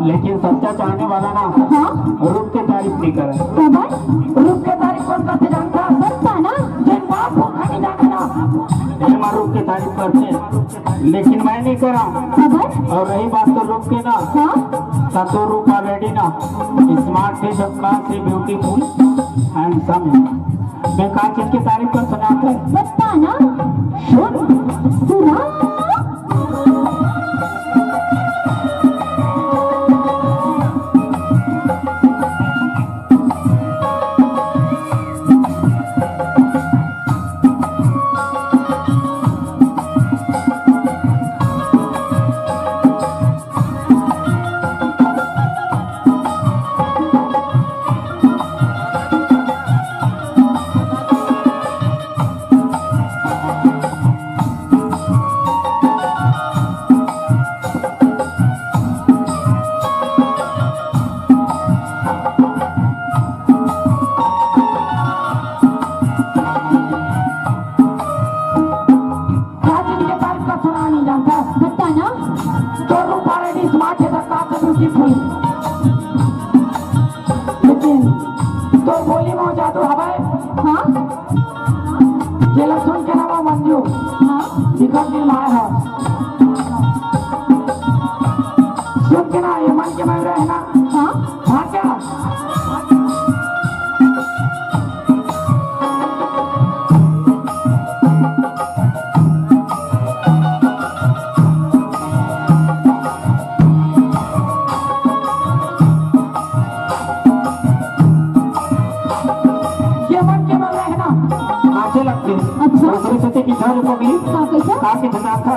लेकिन सच्चा चाहने वाला ना रूप की तारीफ नहीं करे। रूप की तारीफ कौन करते जानता ना जिन बाप को नहीं जानता रूप की तारीफ करते, लेकिन मैं नहीं करा। और रही बात तो रूप की ना, तो रूप ऑलरेडी ना स्मार्ट है, क्लास है, ब्यूटीफुल एंड सम। मैं कहा चीज की तारीफ कर सुनाता है ना सुना लेकिन तो बोली में जादू हवाए ये लहसुन के नाम मंजू दिखा दिल माया है सुन के ना ये मन के में रहना हाँ क्या सरस्वती की घर पगली काके धना था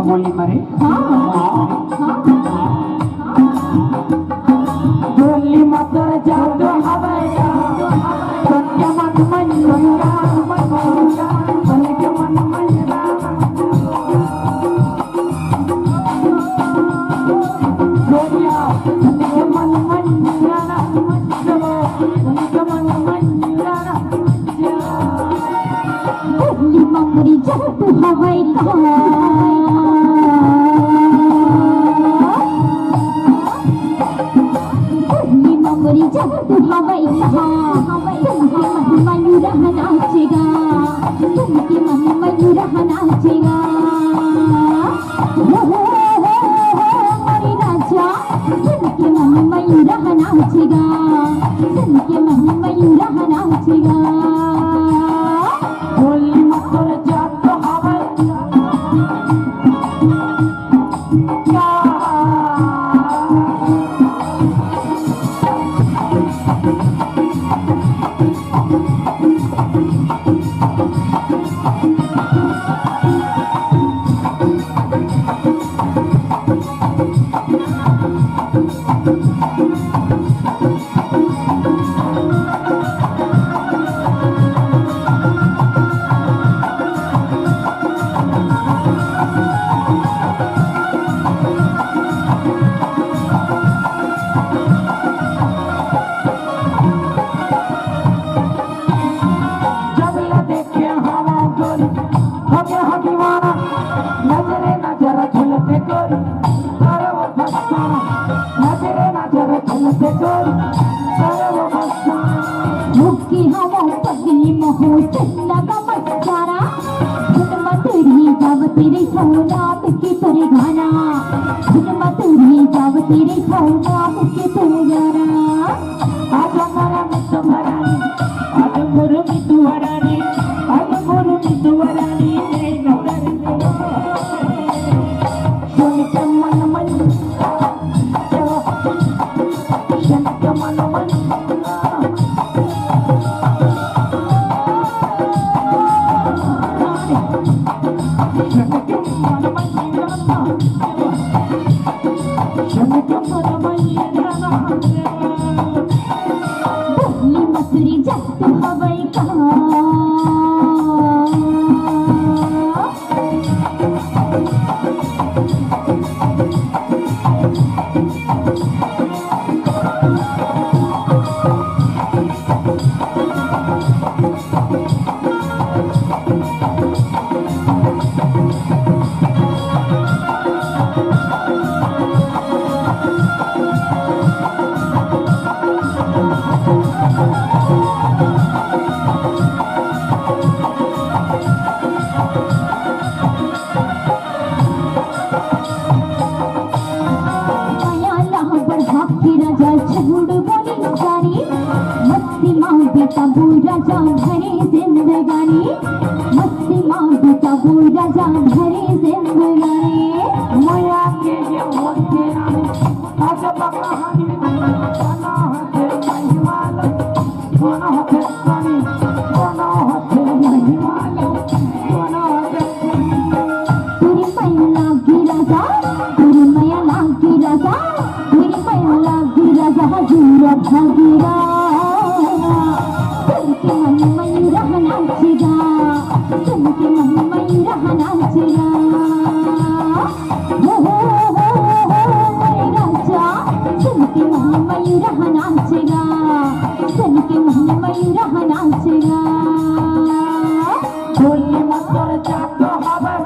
बोली मरे बोली मतर जादू हवे सत्य मन मंजूरा मन के मन मंजूरा बोलिया सत्य मन मंजूरा मन के मन मंजूरा बोली मंगरी जादू हवे जादू हवाई तुमके मन मयूरा नाचेगा तुमके मन मयूरा नाचेगा मरी राजा तुमके मन मयूरा नाचेगा तुमके मन मयूरा नाचेगा बोली मकर जादू हवाई दीवाना नजरे नजर झुलते गोरी सारे वो फसाना नजरे नजर झुलते गोरी सारे वो फसाना मुक्की हवा पगली महो चन्ना का मस्तारा सुनमा तेरी जाव तेरे सौदा के तेरे गाना सुनमा तेरी जाव तेरे सौदा के तेरे गाना आजा मारा मिट्टू भरानी आज गुरु मितु वरानी आज गुरु मितु वरानी ने नौकर सुन के मन मन सुन के मन मन बोली मसूरी जट हवाई का राजा भरे जिंदगानी मस्ती माँ बेटा वो राजा भरे जिंदगानी माया के ये होते आज कहानी बना है महिमाल बना है कहानी बना है महिमाल बना है तेरी मैला की राजा तेरी मैला की राजा तेरी मैला की राजा हजूरा भागीरा के मन में रहना चिगा सुन के मन में रहना चिगा हो मेरे राजा सुन के मन में रहना चिगा सुन के मन में रहना चिगा बोली मत कर जातो हवा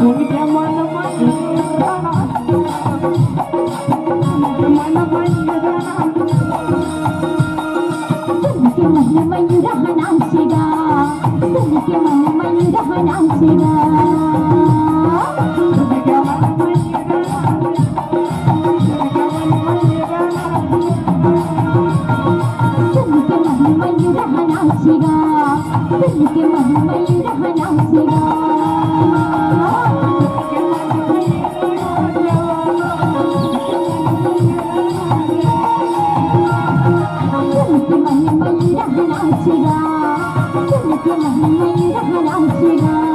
उनके मन मंदिराना मन मंदिराना तुमके मन मयूर हनासेगा तुमके मन मयूर हनासेगा उनके मन मंदिराना तुमके मन मयूर हनासेगा तुमके मन मयूर हनासेगा तुमके मन मयूर हनासेगा तुमके मन मयूर हनासेगा